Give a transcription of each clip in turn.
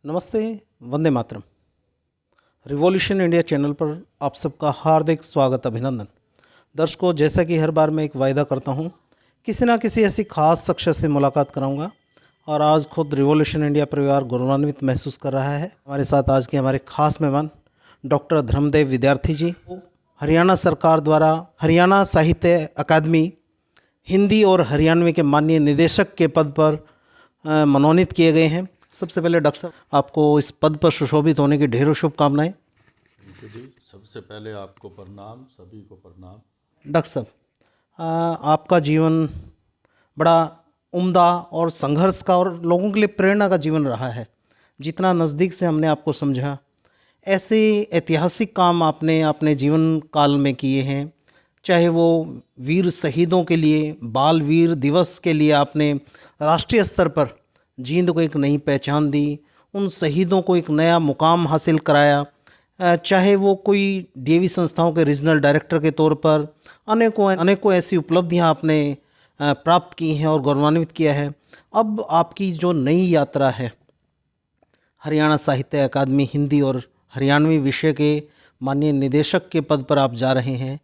नमस्ते, Vande Mataram. Revolution India channel पर आप सबका हार्दिक स्वागत, अभिनंदन। दर्शकों, जैसा कि हर बार मैं एक वायदा करता हूं, किसी ना किसी ऐसी खास शख्सियत से मुलाकात कराऊंगा और आज खुद रिवॉल्यूशन इंडिया परिवार गौरवान्वित महसूस कर रहा है। हमारे साथ आज के हमारे खास मेहमान डॉक्टर धर्मदेव विद्यार्थी जी, हरियाणा सरकार द्वारा हरियाणा साहित्य अकादमी हिंदी और हरियाणवी के माननीय निदेशक के पद पर मनोनीत किए गए हैं। सबसे पहले डॉक्टर साहब, आपको इस पद पर सुशोभित होने की ढेरों शुभकामनाएं। जी, सबसे पहले आपको प्रणाम, सभी को प्रणाम। डॉक्टर साहब, आपका जीवन बड़ा उम्दा और संघर्ष का और लोगों के लिए प्रेरणा का जीवन रहा है। जितना नज़दीक से हमने आपको समझा, ऐसे ऐतिहासिक काम आपने अपने जीवन काल में किए हैं। चाहे वो वीर शहीदों के लिए, बाल वीर दिवस के लिए आपने राष्ट्रीय स्तर पर जींद को एक नई पहचान दी, उन शहीदों को एक नया मुकाम हासिल कराया। चाहे वो कोई डीएवी संस्थाओं के रीजनल डायरेक्टर के तौर पर अनेकों ऐसी उपलब्धियां आपने प्राप्त की हैं और गौरवान्वित किया है। अब आपकी जो नई यात्रा है, हरियाणा साहित्य अकादमी हिंदी और हरियाणवी विषय के माननीय निदेशक के पद पर आप जा रहे हैं।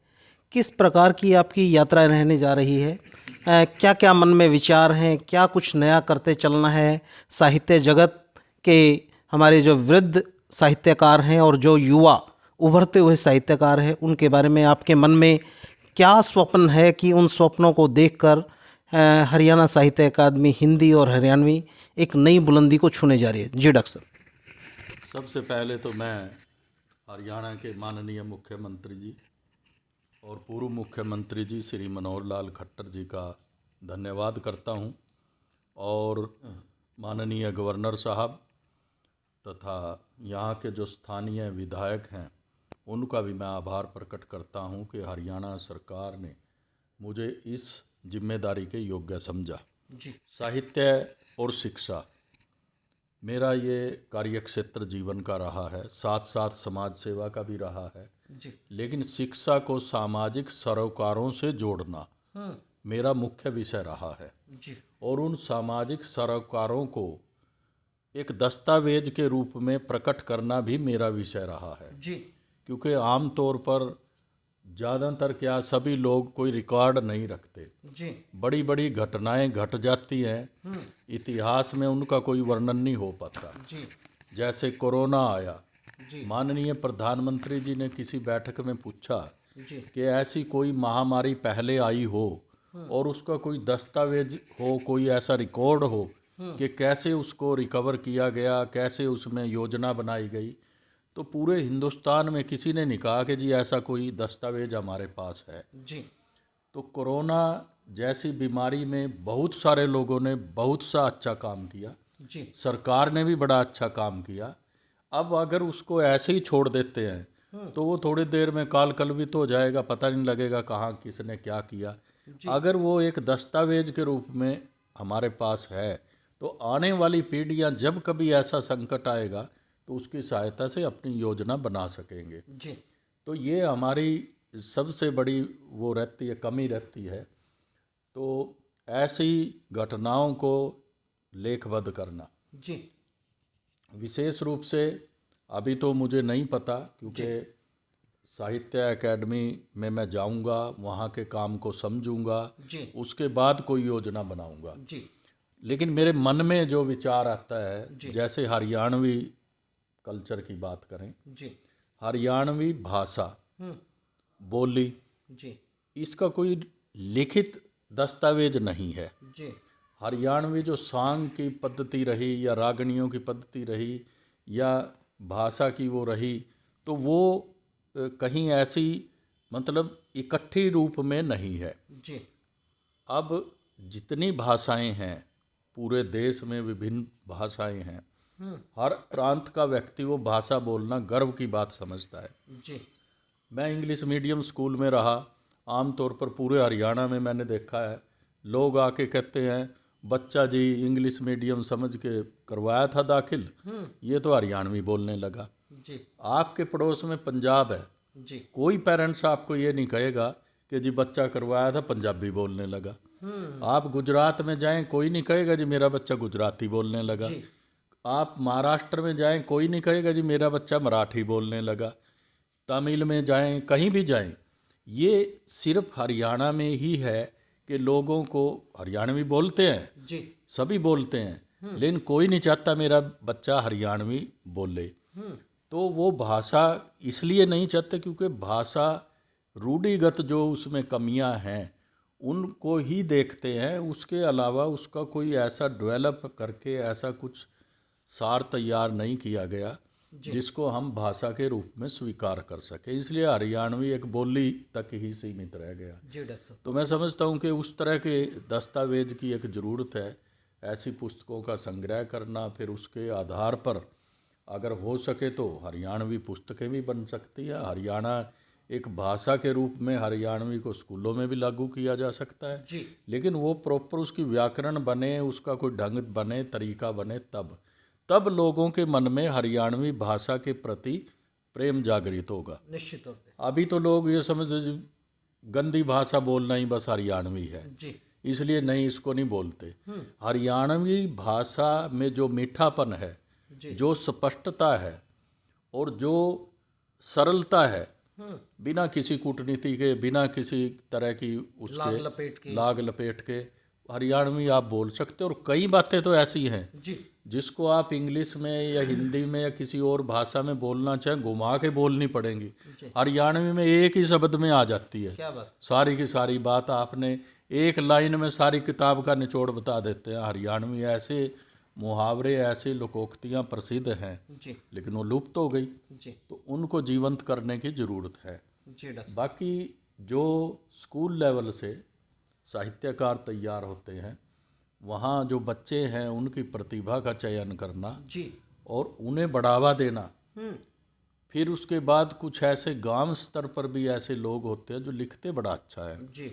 किस प्रकार की आपकी यात्रा रहने जा रही है? क्या क्या मन में विचार हैं? क्या कुछ नया करते चलना है? साहित्य जगत के हमारे जो वृद्ध साहित्यकार हैं और जो युवा उभरते हुए साहित्यकार हैं, उनके बारे में आपके मन में क्या स्वप्न है कि उन स्वप्नों को देखकर हरियाणा साहित्य अकादमी हिंदी और हरियाणवी एक नई बुलंदी को छूने जा रही है? जी डॉक्टर साहब। सबसे पहले तो मैं हरियाणा के माननीय मुख्यमंत्री जी और पूर्व मुख्यमंत्री जी श्री मनोहर लाल खट्टर जी का धन्यवाद करता हूं, और माननीय गवर्नर साहब तथा यहाँ के जो स्थानीय विधायक हैं उनका भी मैं आभार प्रकट करता हूं कि हरियाणा सरकार ने मुझे इस जिम्मेदारी के योग्य समझा। जी, साहित्य और शिक्षा मेरा ये कार्यक्षेत्र जीवन का रहा है, साथ साथ समाज सेवा का भी रहा है। जी, लेकिन शिक्षा को सामाजिक सरोकारों से जोड़ना मेरा मुख्य विषय रहा है, जी, और उन सामाजिक सरोकारों को एक दस्तावेज के रूप में प्रकट करना भी मेरा विषय रहा है। जी, क्योंकि आम तौर पर ज़्यादातर क्या सभी लोग कोई रिकॉर्ड नहीं रखते। जी, बड़ी बड़ी घटनाएं घट जाती हैं, इतिहास में उनका कोई वर्णन नहीं हो पाता। जी, जैसे कोरोना आया, जी, माननीय प्रधानमंत्री जी ने किसी बैठक में पूछा जी, कि ऐसी कोई महामारी पहले आई हो और उसका कोई दस्तावेज हो, कोई ऐसा रिकॉर्ड हो कि कैसे उसको रिकवर किया गया, कैसे उसमें योजना बनाई गई। तो पूरे हिंदुस्तान में किसी ने नहीं कहा कि जी ऐसा कोई दस्तावेज हमारे पास है। जी, तो कोरोना जैसी बीमारी में बहुत सारे लोगों ने बहुत सा अच्छा काम किया, जी, सरकार ने भी बड़ा अच्छा काम किया। अब अगर उसको ऐसे ही छोड़ देते हैं तो वो थोड़ी देर में काल कलवित हो जाएगा, पता नहीं लगेगा कहाँ किसने क्या किया। अगर वो एक दस्तावेज के रूप में हमारे पास है तो आने वाली पीढ़ियां जब कभी ऐसा संकट आएगा तो उसकी सहायता से अपनी योजना बना सकेंगे। जी, तो ये हमारी सबसे बड़ी वो रहती है, कमी रहती है। तो ऐसी घटनाओं को लेखबद्ध करना, जी, विशेष रूप से अभी तो मुझे नहीं पता, क्योंकि साहित्य अकेडमी में मैं जाऊंगा, वहाँ के काम को समझूंगा, जी, उसके बाद कोई योजना बनाऊंगा। जी, लेकिन मेरे मन में जो विचार आता है, जी, जैसे हरियाणवी कल्चर की बात करें, जी, हरियाणवी भाषा बोली, जी, इसका कोई लिखित दस्तावेज नहीं है। जी, हरियाणवी जो सांग की पद्धति रही या रागणियों की पद्धति रही या भाषा की वो रही, तो वो कहीं ऐसी मतलब इकट्ठी रूप में नहीं है। जी, अब जितनी भाषाएं हैं, पूरे देश में विभिन्न भाषाएं हैं, हर प्रांत का व्यक्ति वो भाषा बोलना गर्व की बात समझता है। जी, मैं इंग्लिश मीडियम स्कूल में रहा, आमतौर पर पूरे हरियाणा में मैंने देखा है, लोग आके कहते हैं बच्चा जी इंग्लिश मीडियम समझ के करवाया था दाखिल, ये तो हरियाणवी बोलने लगा। जी, आपके पड़ोस में पंजाब है, जी, कोई पेरेंट्स आपको ये नहीं कहेगा कि जी बच्चा करवाया था पंजाबी बोलने लगा। आप गुजरात में जाएं, कोई नहीं कहेगा जी मेरा बच्चा गुजराती बोलने लगा। आप महाराष्ट्र में जाएं, कोई नहीं कहेगा जी मेरा बच्चा मराठी बोलने लगा। तमिल में जाएं, कहीं भी जाएं, ये सिर्फ हरियाणा में ही है कि लोगों को हरियाणवी बोलते हैं, जी। सभी बोलते हैं, लेकिन कोई नहीं चाहता मेरा बच्चा हरियाणवी बोले। तो वो भाषा इसलिए नहीं चाहते क्योंकि भाषा रूढ़िगत जो उसमें कमियां हैं उनको ही देखते हैं, उसके अलावा उसका कोई ऐसा डेवलप करके ऐसा कुछ सार तैयार नहीं किया गया जिसको हम भाषा के रूप में स्वीकार कर सके। इसलिए हरियाणवी एक बोली तक ही सीमित रह गया। जी डॉक्टर साहब। तो मैं समझता हूँ कि उस तरह के दस्तावेज की एक ज़रूरत है, ऐसी पुस्तकों का संग्रह करना, फिर उसके आधार पर अगर हो सके तो हरियाणवी पुस्तकें भी बन सकती है। हरियाणा एक भाषा के रूप में हरियाणवी को स्कूलों में भी लागू किया जा सकता है जी। लेकिन वो प्रॉपर उसकी व्याकरण बने, उसका कोई ढंग बने, तरीका बने, तब लोगों के मन में हरियाणवी भाषा के प्रति प्रेम जागृत होगा। निश्चित तौर पे। अभी तो लोग ये समझते जी गंदी भाषा बोलना ही बस हरियाणवी है, जी। इसलिए नहीं, इसको नहीं बोलते। हरियाणवी भाषा में जो मीठापन है, जी। जो स्पष्टता है और जो सरलता है, बिना किसी कूटनीति के, बिना किसी तरह की उसके लाग लपेट के हरियाणवी आप बोल सकते हो। और कई बातें तो ऐसी हैं जी। जिसको आप इंग्लिश में या हिंदी में या किसी और भाषा में बोलना चाहें, घुमा के बोलनी पड़ेंगी, हरियाणवी में एक ही शब्द में आ जाती है। क्या बात। सारी की सारी बात आपने एक लाइन में सारी किताब का निचोड़ बता देते हैं। हरियाणवी ऐसे मुहावरे, ऐसे लोकोक्तियाँ प्रसिद्ध हैं जी। लेकिन वो लुप्त हो गई, जी। तो उनको जीवंत करने की ज़रूरत है। जी डॉक्टर साहब। बाकी जो स्कूल लेवल से साहित्यकार तैयार होते हैं, वहाँ जो बच्चे हैं उनकी प्रतिभा का चयन करना जी। और उन्हें बढ़ावा देना। फिर उसके बाद कुछ ऐसे गांव स्तर पर भी ऐसे लोग होते हैं जो लिखते बड़ा अच्छा है जी।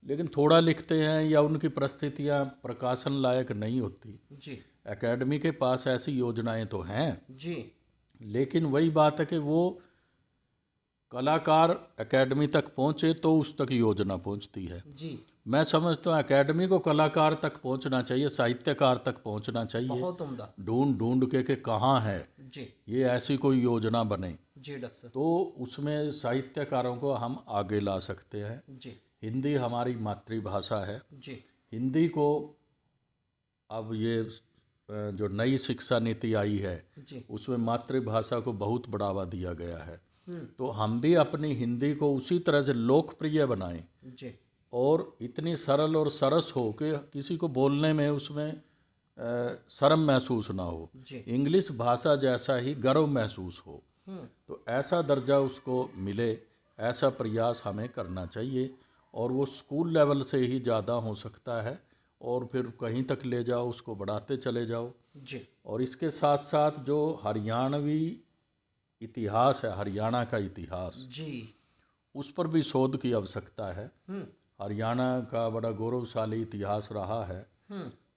लेकिन थोड़ा लिखते हैं या उनकी परिस्थितियाँ प्रकाशन लायक नहीं होती। जी। एकेडमी के पास ऐसी योजनाएं तो हैं जी। लेकिन वही बात है कि वो कलाकार एकेडमी तक पहुँचे तो उस तक योजना पहुँचती है। जी। मैं समझता हूँ एकेडमी को कलाकार तक पहुँचना चाहिए, साहित्यकार तक पहुँचना चाहिए, बहुत उम्दा। ढूंढ ढूंढ के कहाँ है जी। ये ऐसी कोई योजना बने जी डॉक्टर साहब। तो उसमें साहित्यकारों को हम आगे ला सकते हैं। जी। हिंदी हमारी मातृभाषा है। जी। हिंदी को अब ये जो नई शिक्षा नीति आई है जी। उसमें मातृभाषा को बहुत बढ़ावा दिया गया है, तो हम भी अपनी हिंदी को उसी तरह से लोकप्रिय बनाएं जी। और इतनी सरल और सरस हो कि किसी को बोलने में उसमें शर्म महसूस ना हो, जी। इंग्लिश भाषा जैसा ही गर्व महसूस हो। तो ऐसा दर्जा उसको मिले, ऐसा प्रयास हमें करना चाहिए और वो स्कूल लेवल से ही ज़्यादा हो सकता है और फिर कहीं तक ले जाओ, उसको बढ़ाते चले जाओ। जी। और इसके साथ साथ जो हरियाणवी इतिहास है, हरियाणा का इतिहास, जी। उस पर भी शोध की आवश्यकता है। हरियाणा का बड़ा गौरवशाली इतिहास रहा है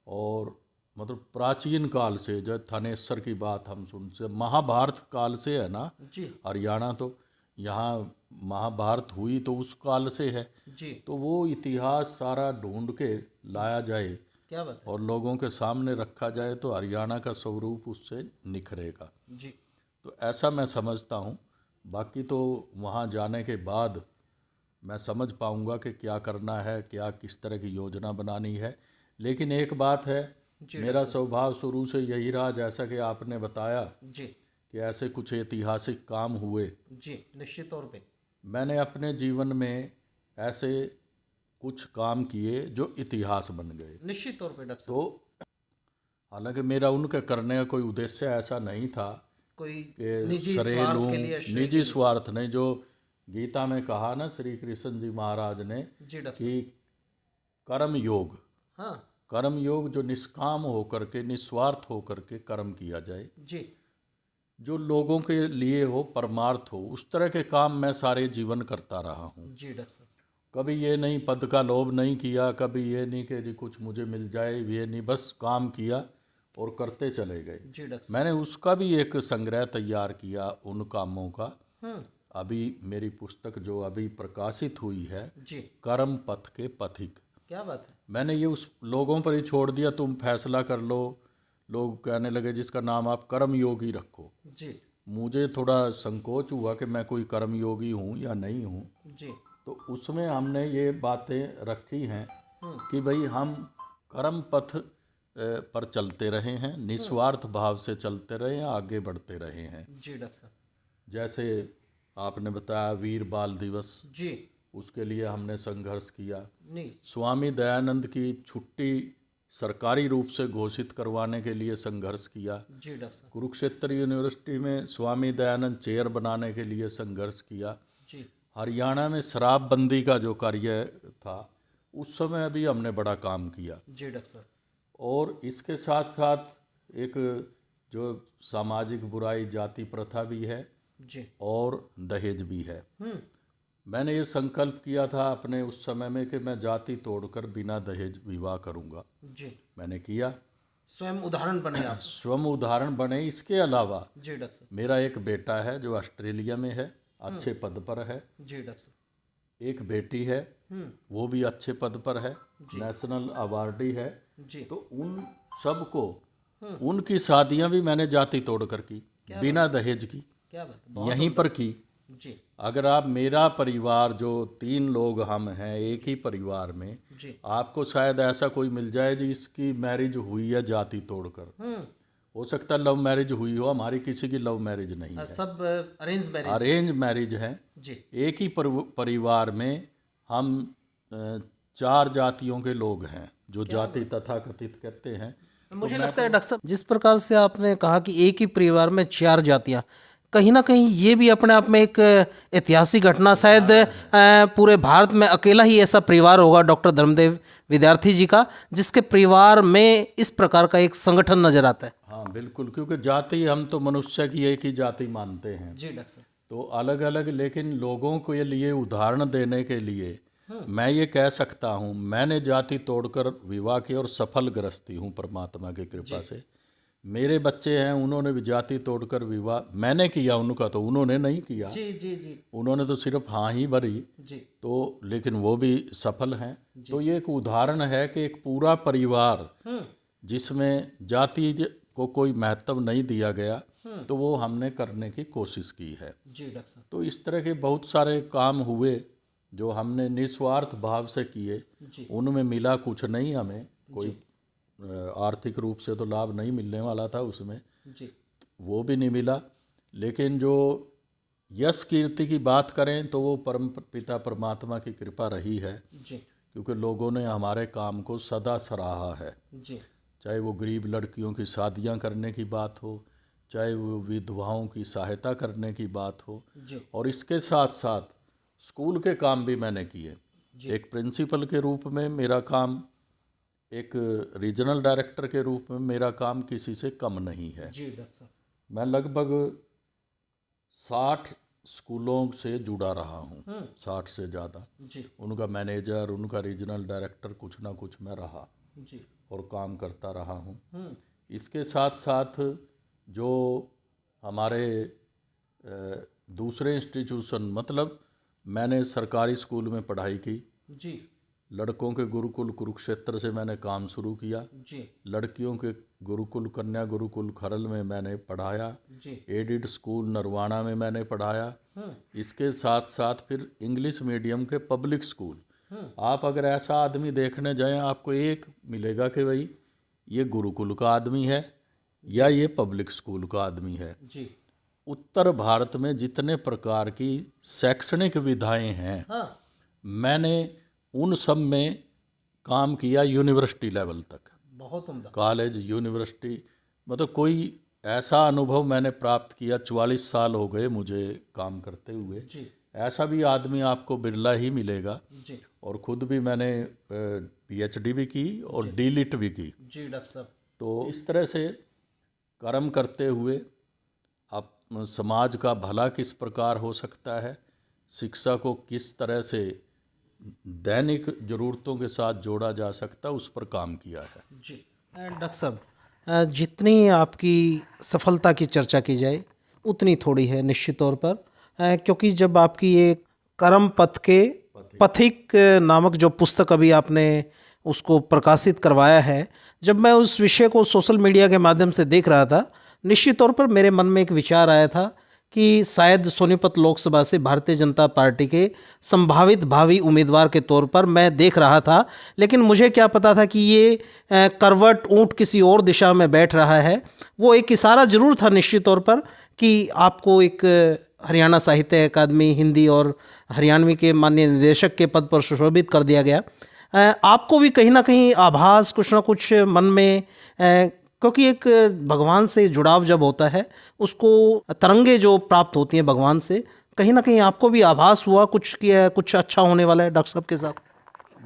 और मतलब प्राचीन काल से, जो थानेश्वर की बात हम सुनते, महाभारत काल से है ना जी। हरियाणा, तो यहाँ महाभारत हुई तो उस काल से है। जी। तो वो इतिहास सारा ढूंढ के लाया जाए क्या बात है। और लोगों के सामने रखा जाए तो हरियाणा का स्वरूप उससे निखरेगा। जी। तो ऐसा मैं समझता हूँ। बाकी तो वहाँ जाने के बाद मैं समझ पाऊँगा कि क्या करना है, क्या किस तरह की योजना बनानी है। लेकिन एक बात है, मेरा स्वभाव शुरू से यही रहा, जैसा कि आपने बताया जी। कि ऐसे कुछ ऐतिहासिक काम हुए। जी। निश्चित तौर पे। मैंने अपने जीवन में ऐसे कुछ काम किए जो इतिहास बन गए। निश्चित तौर पे डॉक्टर साहब। तो हालांकि मेरा उनके करने का कोई उद्देश्य ऐसा नहीं था कोई कि निजी सरे स्वार्थ लूं, के लिए, श्रेय के निजी लिए। स्वार्थ नहीं। जो गीता में कहा ना श्री कृष्ण जी महाराज ने जी डॉक्टर कि कर्म योग, साहब। हाँ। कर्म योग जो निष्काम होकर के, निस्वार्थ होकर के कर्म किया जाए, जी। जो लोगों के लिए हो, परमार्थ हो, उस तरह के काम मैं सारे जीवन करता रहा हूँ। जी डॉक्टर साहब। कभी ये नहीं पद का लोभ नहीं किया, कभी ये नहीं कि जी कुछ मुझे मिल जाए, ये नहीं, बस काम किया और करते चले गए। जी डॉक्टर मैंने उसका भी एक संग्रह तैयार किया उन कामों का। साहब। अभी मेरी पुस्तक जो अभी प्रकाशित हुई है, जी। कर्म पथ के पथिक, क्या बात है। मैंने ये उस लोगों पर ही छोड़ दिया, तुम फैसला कर लो, लोग कहने लगे जिसका नाम आप कर्म योगी रखो। जी मुझे थोड़ा संकोच हुआ कि मैं कोई कर्म योगी हूँ या नहीं हूँ। जी तो उसमें हमने ये बातें रखी हैं कि भाई हम कर्म पथ पर चलते रहे हैं, निस्वार्थ भाव से चलते रहे हैं, आगे बढ़ते रहे हैं। जी डॉक्टर साहब। जैसे आपने बताया वीर बाल दिवस, जी उसके लिए हमने संघर्ष किया। नहीं। स्वामी दयानंद की छुट्टी सरकारी रूप से घोषित करवाने के लिए संघर्ष किया। जी डॉक्टर साहब। कुरुक्षेत्र यूनिवर्सिटी में स्वामी दयानंद चेयर बनाने के लिए संघर्ष किया। जी हरियाणा में शराबबंदी का जो कार्य था उस समय भी हमने बड़ा काम किया। जी डॉक्टर साहब। और इसके साथ साथ एक जो सामाजिक बुराई जाति प्रथा भी है जी और दहेज भी है। मैंने ये संकल्प किया था अपने उस समय में कि मैं जाति तोड़कर बिना दहेज विवाह करूंगा। जी मैंने किया। स्वयं उदाहरण बने आप। स्वयं उदाहरण बने। इसके अलावा जी डॉक्टर साहब। मेरा एक बेटा है जो ऑस्ट्रेलिया में है, अच्छे पद पर है। जी डॉक्टर साहब। एक बेटी है, वो भी अच्छे पद पर है, नेशनल अवार्डी है। जी तो उन सबको उनकी शादियां भी मैंने जाति तोड़कर की, बिना दहेज की, क्या बात। यहीं पर की। जी अगर आप मेरा परिवार जो 3 लोग हम हैं एक ही परिवार में, जी आपको शायद ऐसा कोई मिल जाए जिसकी मैरिज हुई है जाति तोड़कर। हो सकता है लव मैरिज हुई हो, हमारी किसी की लव मैरिज नहीं है, सब अरेंज मैरिज। अरेंज मैरिज है। जी एक ही परिवार में हम 4 जातियों के लोग हैं जो जाति तथाकथित कहते हैं। मुझे लगता है डॉक्टर साहब, जिस प्रकार से आपने कहा कि एक ही परिवार में 4 जातियां, कहीं ना कहीं ये भी अपने आप में एक ऐतिहासिक घटना, शायद पूरे भारत में अकेला ही ऐसा परिवार होगा डॉक्टर धर्मदेव विद्यार्थी जी का, जिसके परिवार में इस प्रकार का एक संगठन नजर आता है। हाँ बिल्कुल, क्योंकि जाति हम तो मनुष्य की एक ही जाति मानते हैं। जी डॉक्टर साहब। तो अलग अलग, लेकिन लोगों को ये लिए उदाहरण देने के लिए मैं ये कह सकता हूँ, मैंने जाति तोड़कर विवाह की और सफल गृहस्थी हूँ परमात्मा की कृपा से। मेरे बच्चे हैं, उन्होंने भी जाति तोड़कर विवाह मैंने किया, उनका तो उन्होंने नहीं किया। जी जी जी उन्होंने तो सिर्फ हाँ ही भरी। जी तो लेकिन वो भी सफल हैं। तो ये एक उदाहरण है कि एक पूरा परिवार जिसमें जाति को कोई महत्व नहीं दिया गया, तो वो हमने करने की कोशिश की है। जी डॉक्टर साहब। तो इस तरह के बहुत सारे काम हुए जो हमने निस्वार्थ भाव से किए। उनमें मिला कुछ नहीं, हमें कोई आर्थिक रूप से तो लाभ नहीं मिलने वाला था उसमें, जी वो भी नहीं मिला। लेकिन जो यश कीर्ति की बात करें तो वो परम पिता परमात्मा की कृपा रही है, जी क्योंकि लोगों ने हमारे काम को सदा सराहा है। जी चाहे वो गरीब लड़कियों की शादियां करने की बात हो, चाहे वो विधवाओं की सहायता करने की बात हो, जी और इसके साथ साथ स्कूल के काम भी मैंने किए। एक प्रिंसिपल के रूप में मेरा काम, एक रीजनल डायरेक्टर के रूप में मेरा काम किसी से कम नहीं है। जी डॉक्टर साहब। मैं लगभग 60 स्कूलों से जुड़ा रहा हूँ, 60 से ज़्यादा। जी उनका मैनेजर, उनका रीजनल डायरेक्टर, कुछ ना कुछ मैं रहा जी और काम करता रहा हूँ। इसके साथ साथ जो हमारे दूसरे इंस्टीट्यूशन, मतलब मैंने सरकारी स्कूल में पढ़ाई की। जी लड़कों के गुरुकुल कुरुक्षेत्र से मैंने काम शुरू किया। जी लड़कियों के गुरुकुल कन्या गुरुकुल खरल में मैंने पढ़ाया। जी एडिड स्कूल नरवाना में मैंने पढ़ाया। इसके साथ साथ फिर इंग्लिश मीडियम के पब्लिक स्कूल। आप अगर ऐसा आदमी देखने जाएं, आपको एक मिलेगा कि भाई ये गुरुकुल का आदमी है या ये पब्लिक स्कूल का आदमी है। जी उत्तर भारत में जितने प्रकार की शैक्षणिक विधाएं हैं, मैंने उन सब में काम किया यूनिवर्सिटी लेवल तक। बहुत उम्दा। कॉलेज, यूनिवर्सिटी, मतलब कोई ऐसा अनुभव मैंने प्राप्त किया। 44 साल हो गए मुझे काम करते हुए। जी ऐसा भी आदमी आपको बिरला ही मिलेगा। जी और ख़ुद भी मैंने PhD भी की और D.Litt भी की। जी डॉक्टर साहब। तो इस तरह से कर्म करते हुए आप समाज का भला किस प्रकार हो सकता है, शिक्षा को किस तरह से दैनिक ज़रूरतों के साथ जोड़ा जा सकता है, उस पर काम किया है। जी डॉक्टर साहब, जितनी आपकी सफलता की चर्चा की जाए उतनी थोड़ी है निश्चित तौर पर, क्योंकि जब आपकी ये कर्म पथ के पथिक नामक जो पुस्तक अभी आपने उसको प्रकाशित करवाया है। जब मैं उस विषय को सोशल मीडिया के माध्यम से देख रहा था, निश्चित तौर पर मेरे मन में एक विचार आया था कि शायद सोनीपत लोकसभा से भारतीय जनता पार्टी के संभावित भावी उम्मीदवार के तौर पर मैं देख रहा था। लेकिन मुझे क्या पता था कि ये करवट ऊंट किसी और दिशा में बैठ रहा है। वो एक इशारा जरूर था निश्चित तौर पर कि आपको एक हरियाणा साहित्य अकादमी हिंदी और हरियाणवी के माननीय निदेशक के पद पर सुशोभित कर दिया गया। आपको भी कहीं ना कहीं आभास कुछ ना कुछ मन में, क्योंकि एक भगवान से जुड़ाव जब होता है उसको तरंगे जो प्राप्त होती हैं भगवान से, कहीं ना कहीं आपको भी आभास हुआ कुछ कि कुछ अच्छा होने वाला है डॉक्टर साहब के साथ?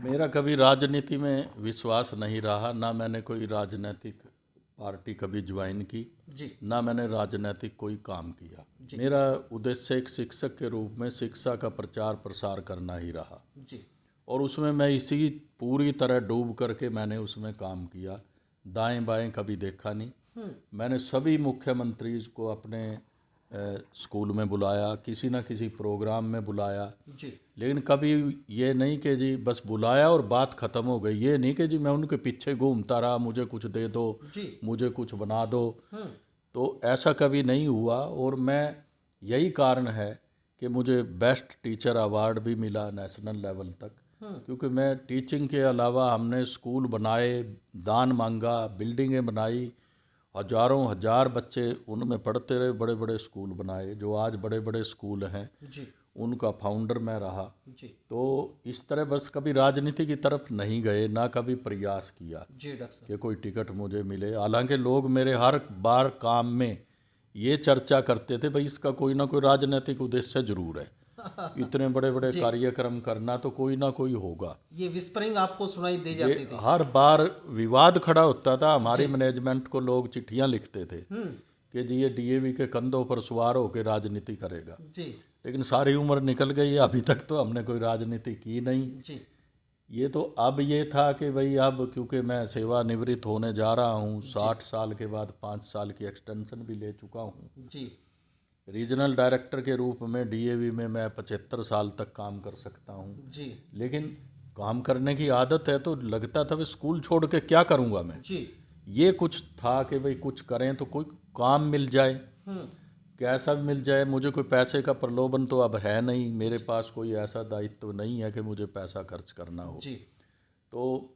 मेरा कभी राजनीति में विश्वास नहीं रहा, ना मैंने कोई राजनीतिक पार्टी कभी ज्वाइन की जी। ना मैंने राजनीतिक कोई काम किया। मेरा उद्देश्य एक शिक्षक के रूप में शिक्षा का प्रचार प्रसार करना ही रहा जी। और उसमें मैं इसी पूरी तरह डूब करके मैंने उसमें काम किया। दाएं बाएं कभी देखा नहीं। मैंने सभी मुख्यमंत्री को अपने स्कूल में बुलाया, किसी ना किसी प्रोग्राम में बुलाया जी। लेकिन कभी ये नहीं कि जी बस बुलाया और बात ख़त्म हो गई। ये नहीं कि जी मैं उनके पीछे घूमता रहा, मुझे कुछ दे दो जी। मुझे कुछ बना दो। तो ऐसा कभी नहीं हुआ और मैं यही कारण है कि मुझे बेस्ट टीचर अवार्ड भी मिला नेशनल लेवल तक, क्योंकि मैं टीचिंग के अलावा हमने स्कूल बनाए, दान मांगा, बिल्डिंगें बनाई, हजारों हजार बच्चे उनमें पढ़ते रहे, बड़े बड़े स्कूल बनाए जो आज बड़े बड़े स्कूल हैं जी। उनका फाउंडर मैं रहा। जी। तो इस तरह बस कभी राजनीति की तरफ नहीं गए, ना कभी प्रयास किया जी डॉक्टर साहब। कि कोई टिकट मुझे मिले। हालांकि लोग मेरे हर बार काम में ये चर्चा करते थे भाई इसका कोई ना कोई राजनीतिक उद्देश्य जरूर है, इतने बड़े बड़े कार्यक्रम करना तो कोई ना कोई होगा। ये विस्परिंग आपको सुनाई दे जाती थी? हर बार विवाद खड़ा होता था, हमारी मैनेजमेंट को लोग चिट्ठियां लिखते थे कि जी ये डीएवी के कंधों पर सवार होकर राजनीति करेगा जी। लेकिन सारी उम्र निकल गई, अभी तक तो हमने कोई राजनीति की नहीं जी। ये तो अब ये था कि भाई अब क्योंकि मैं सेवानिवृत्त होने जा रहा हूँ, 60 साल के बाद 5 साल की एक्सटेंशन भी ले चुका हूँ जी। रीजनल डायरेक्टर के रूप में डीएवी में मैं 75 साल तक काम कर सकता हूँ जी। लेकिन काम करने की आदत है तो लगता था भाई स्कूल छोड़ के क्या करूँगा मैं। जी। ये कुछ था कि भाई कुछ करें तो कोई काम मिल जाए, कैसा भी मिल जाए। मुझे कोई पैसे का प्रलोभन तो अब है नहीं, मेरे पास कोई ऐसा दायित्व नहीं है कि मुझे पैसा खर्च करना हो जी। तो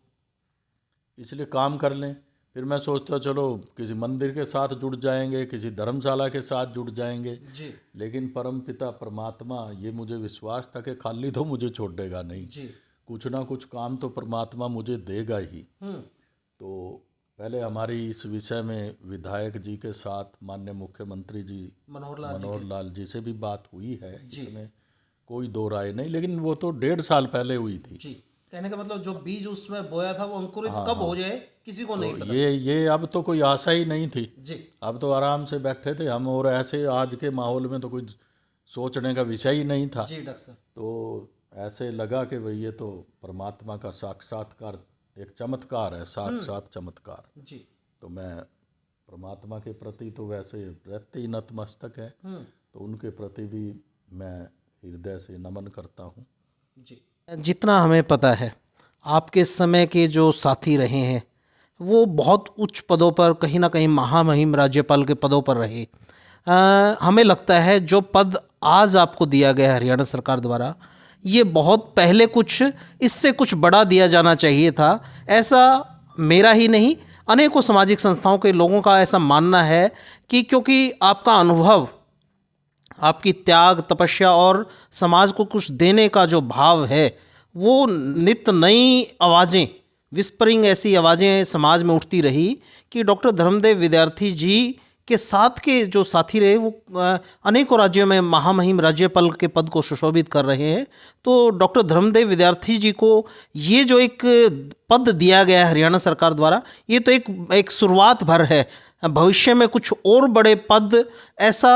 इसलिए काम कर लें। फिर मैं सोचता चलो किसी मंदिर के साथ जुड़ जाएंगे, किसी धर्मशाला के साथ जुड़ जाएंगे जी। लेकिन परमपिता परमात्मा ये मुझे विश्वास था कि खाली तो मुझे छोड़ेगा नहीं जी। कुछ ना कुछ काम तो परमात्मा मुझे देगा ही। तो पहले हमारी इस विषय में विधायक जी के साथ माननीय मुख्यमंत्री जी मनोहर लाल जी से भी बात हुई है, इसमें कोई दो राय नहीं, लेकिन वो तो 1.5 साल पहले हुई थी। जी। कहने का मतलब जो बीज उसमें बोया था वो अंकुरित कब हो जाए किसी को नहीं पता। ये अब तो कोई आशा ही नहीं थी जी। अब तो आराम से बैठे थे हम और ऐसे आज के माहौल में तो कोई सोचने का विषय ही नहीं था। जी डॉक्टर साहब। तो ऐसे लगा कि भाई ये तो परमात्मा का साक्षात्कार, एक चमत्कार है, साक्षात चमत्कार। जी। तो मैं परमात्मा के प्रति तो वैसे रहते ही नतमस्तक है, तो उनके प्रति भी मैं हृदय से नमन करता हूँ। जी। जितना हमें पता है आपके समय के जो साथी रहे हैं वो बहुत उच्च पदों पर, कहीं ना कहीं महामहिम राज्यपाल के पदों पर रहे। हमें लगता है जो पद आज आपको दिया गया है हरियाणा सरकार द्वारा, ये बहुत पहले कुछ इससे कुछ बड़ा दिया जाना चाहिए था। ऐसा मेरा ही नहीं, अनेकों सामाजिक संस्थाओं के लोगों का ऐसा मानना है कि क्योंकि आपका अनुभव, आपकी त्याग तपस्या और समाज को कुछ देने का जो भाव है, वो नित नई आवाज़ें, विस्परिंग ऐसी आवाज़ें समाज में उठती रही कि डॉक्टर धर्मदेव विद्यार्थी जी के साथ के जो साथी रहे वो अनेकों राज्यों में महामहिम राज्यपाल के पद को सुशोभित कर रहे हैं। तो डॉक्टर धर्मदेव विद्यार्थी जी को ये जो एक पद दिया गया है हरियाणा सरकार द्वारा, ये तो एक शुरुआत भर है। भविष्य में कुछ और बड़े पद ऐसा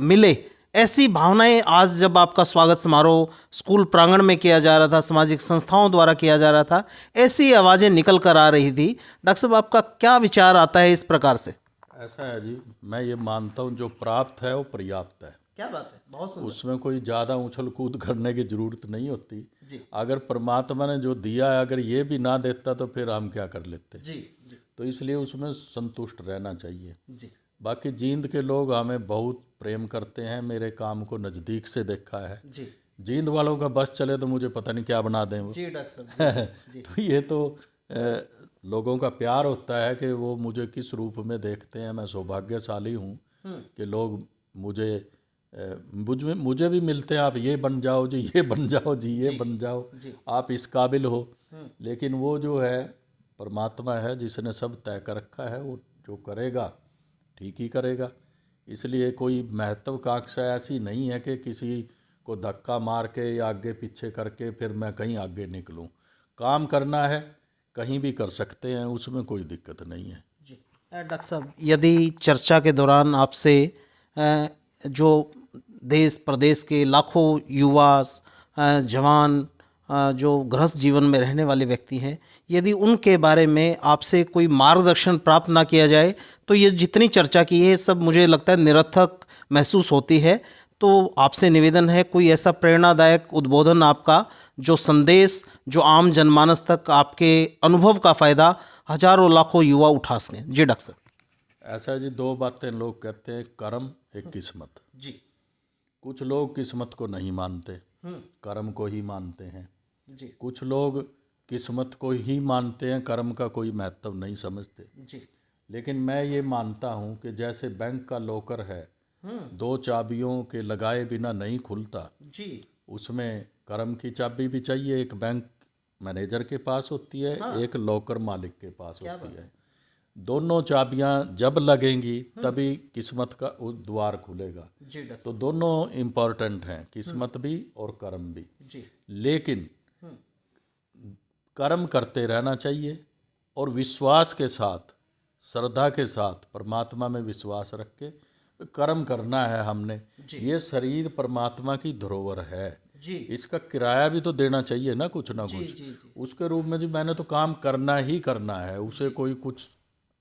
मिले, ऐसी भावनाएं आज जब आपका स्वागत समारोह स्कूल प्रांगण में किया जा रहा था, सामाजिक संस्थाओं द्वारा किया जा रहा था, ऐसी आवाज़ें निकल कर आ रही थी। डॉक्टर साहब आपका क्या विचार आता है इस प्रकार से? ऐसा है जी, मैं ये मानता हूँ जो प्राप्त है वो पर्याप्त है। क्या बात है, बहुत सुंदर। उसमें कोई ज़्यादा उछल कूद करने की ज़रूरत नहीं होती। जी अगर परमात्मा ने जो दिया है अगर ये भी ना देता तो फिर हम क्या कर लेते। जी जी तो इसलिए उसमें संतुष्ट रहना चाहिए। जी बाकी जींद के लोग हमें बहुत प्रेम करते हैं, मेरे काम को नज़दीक से देखा है। जी जींद वालों का बस चले तो मुझे पता नहीं क्या बना दें वो। जी डॉक्टर साहब जी तो ये तो लोगों का प्यार होता है कि वो मुझे किस रूप में देखते हैं। मैं सौभाग्यशाली हूँ कि लोग मुझे मुझे भी मिलते हैं, आप ये बन जाओ जी, ये बन जाओ जी, ये बन जाओ, जी आप इस काबिल हो। लेकिन वो जो है परमात्मा है जिसने सब तय कर रखा है, वो जो करेगा ठीक ही करेगा। इसलिए कोई महत्वाकांक्षा ऐसी नहीं है कि किसी को धक्का मार के या आगे पीछे करके फिर मैं कहीं आगे निकलूं। काम करना है कहीं भी कर सकते हैं, उसमें कोई दिक्कत नहीं है। जी डॉक्टर साहब, यदि चर्चा के दौरान आपसे जो देश प्रदेश के लाखों युवा जवान जो गृहस्थ जीवन में रहने वाले व्यक्ति हैं, यदि उनके बारे में आपसे कोई मार्गदर्शन प्राप्त ना किया जाए तो ये जितनी चर्चा की है सब मुझे लगता है निरर्थक महसूस होती है। तो आपसे निवेदन है, कोई ऐसा प्रेरणादायक उद्बोधन आपका जो संदेश जो आम जनमानस तक आपके अनुभव का फ़ायदा हजारों लाखों युवा उठा सकें। जी डॉक्टर साहब। ऐसा है जी, दो बातें लोग कहते हैं, कर्म एक किस्मत। जी कुछ लोग किस्मत को नहीं मानते, कर्म को ही मानते हैं। जी कुछ लोग किस्मत को ही मानते हैं, कर्म का कोई महत्व नहीं समझते। जी लेकिन मैं ये मानता हूँ कि जैसे बैंक का लॉकर है, दो चाबियों के लगाए बिना नहीं खुलता, जी उसमें कर्म की चाबी भी चाहिए। एक बैंक मैनेजर के पास होती है, एक लॉकर मालिक के पास होती है। दोनों चाबियां जब लगेंगी तभी किस्मत का वो द्वार खुलेगा। जी डॉक्टर तो दोनों इम्पोर्टेंट हैं, किस्मत भी और कर्म भी। जी लेकिन कर्म करते रहना चाहिए और विश्वास के साथ, श्रद्धा के साथ, परमात्मा में विश्वास रख के कर्म करना है हमने। ये शरीर परमात्मा की धरोहर है, जी इसका किराया भी तो देना चाहिए ना कुछ ना जी कुछ। जी जी उसके रूप में जी मैंने तो काम करना ही करना है, उसे कोई कुछ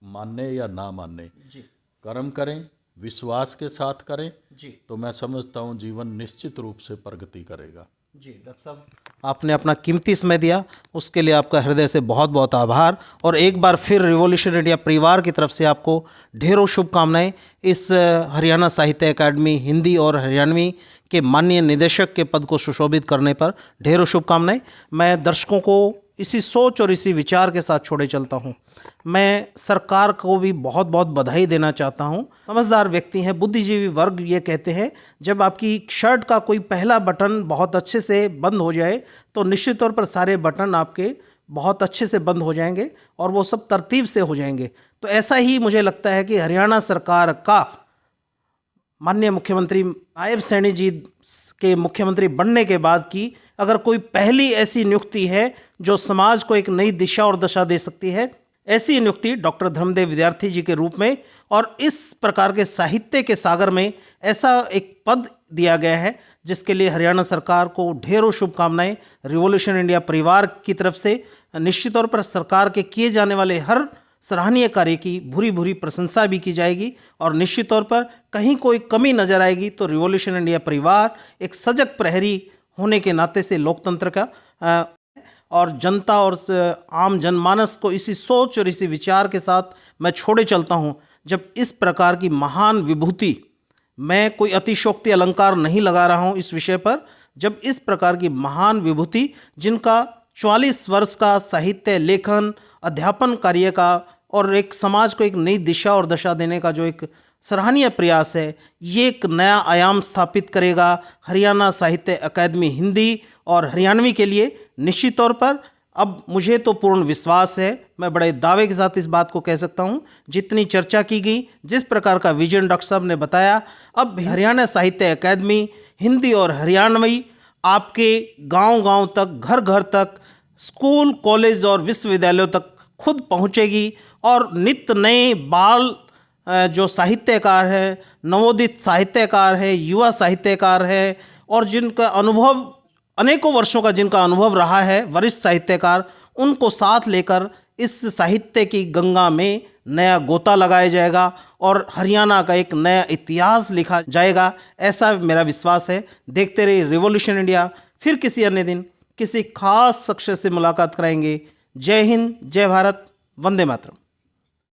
माने या ना माने। जी कर्म करें, विश्वास के साथ करें, जी तो मैं समझता हूँ जीवन निश्चित रूप से प्रगति करेगा। जी डॉक्टर साहब, आपने अपना कीमती समय दिया, उसके लिए आपका हृदय से बहुत बहुत आभार। और एक बार फिर रिवॉल्यूशन इंडिया परिवार की तरफ से आपको ढेरों शुभकामनाएं। इस हरियाणा साहित्य अकादमी हिंदी और हरियाणवी के माननीय निदेशक के पद को सुशोभित करने पर ढेरों शुभकामनाएं। मैं दर्शकों को इसी सोच और इसी विचार के साथ छोड़े चलता हूं। मैं सरकार को भी बहुत बहुत बधाई देना चाहता हूं। समझदार व्यक्ति हैं, बुद्धिजीवी वर्ग ये कहते हैं, जब आपकी शर्ट का कोई पहला बटन बहुत अच्छे से बंद हो जाए तो निश्चित तौर पर सारे बटन आपके बहुत अच्छे से बंद हो जाएंगे और वो सब तरतीब से हो जाएंगे। तो ऐसा ही मुझे लगता है कि हरियाणा सरकार का माननीय मुख्यमंत्री नायब सैनी जी के मुख्यमंत्री बनने के बाद की अगर कोई पहली ऐसी नियुक्ति है जो समाज को एक नई दिशा और दशा दे सकती है, ऐसी नियुक्ति डॉक्टर धर्मदेव विद्यार्थी जी के रूप में और इस प्रकार के साहित्य के सागर में ऐसा एक पद दिया गया है, जिसके लिए हरियाणा सरकार को ढेरों शुभकामनाएं रिवॉल्यूशन इंडिया परिवार की तरफ से। निश्चित तौर पर सरकार के किए जाने वाले हर सराहनीय कार्य की भूरी भूरी प्रशंसा भी की जाएगी और निश्चित तौर पर कहीं कोई कमी नजर आएगी तो रिवॉल्यूशन इंडिया परिवार एक सजग प्रहरी होने के नाते से लोकतंत्र का और जनता और आम जनमानस को इसी सोच और इसी विचार के साथ मैं छोड़े चलता हूं। जब इस प्रकार की महान विभूति, मैं कोई अतिशोक्ति अलंकार नहीं लगा रहा हूं इस विषय पर, जब इस प्रकार की महान विभूति जिनका 44 वर्ष का साहित्य लेखन अध्यापन कार्य का और एक समाज को एक नई दिशा और दशा देने का जो एक सराहनीय प्रयास है, ये एक नया आयाम स्थापित करेगा हरियाणा साहित्य अकादमी हिंदी और हरियाणवी के लिए। निश्चित तौर पर अब मुझे तो पूर्ण विश्वास है, मैं बड़े दावे के साथ इस बात को कह सकता हूँ, जितनी चर्चा की गई, जिस प्रकार का विजन डॉक्टर साहब ने बताया, अब हरियाणा साहित्य अकादमी हिंदी और हरियाणवी आपके गांव-गांव तक, घर-घर तक, स्कूल, कॉलेज और विश्वविद्यालयों तक खुद पहुंचेगी और नित्य नए बाल जो साहित्यकार है, नवोदित साहित्यकार है, युवा साहित्यकार है और जिनका अनुभव अनेकों वर्षों का जिनका अनुभव रहा है, वरिष्ठ साहित्यकार, उनको साथ लेकर इस साहित्य की गंगा में नया गोता लगाया जाएगा और हरियाणा का एक नया इतिहास लिखा जाएगा, ऐसा मेरा विश्वास है। देखते रहिए रिवॉल्यूशन इंडिया। फिर किसी अन्य दिन किसी खास शख्स से मुलाकात कराएंगे। जय हिंद, जय भारत, वंदे मातरम।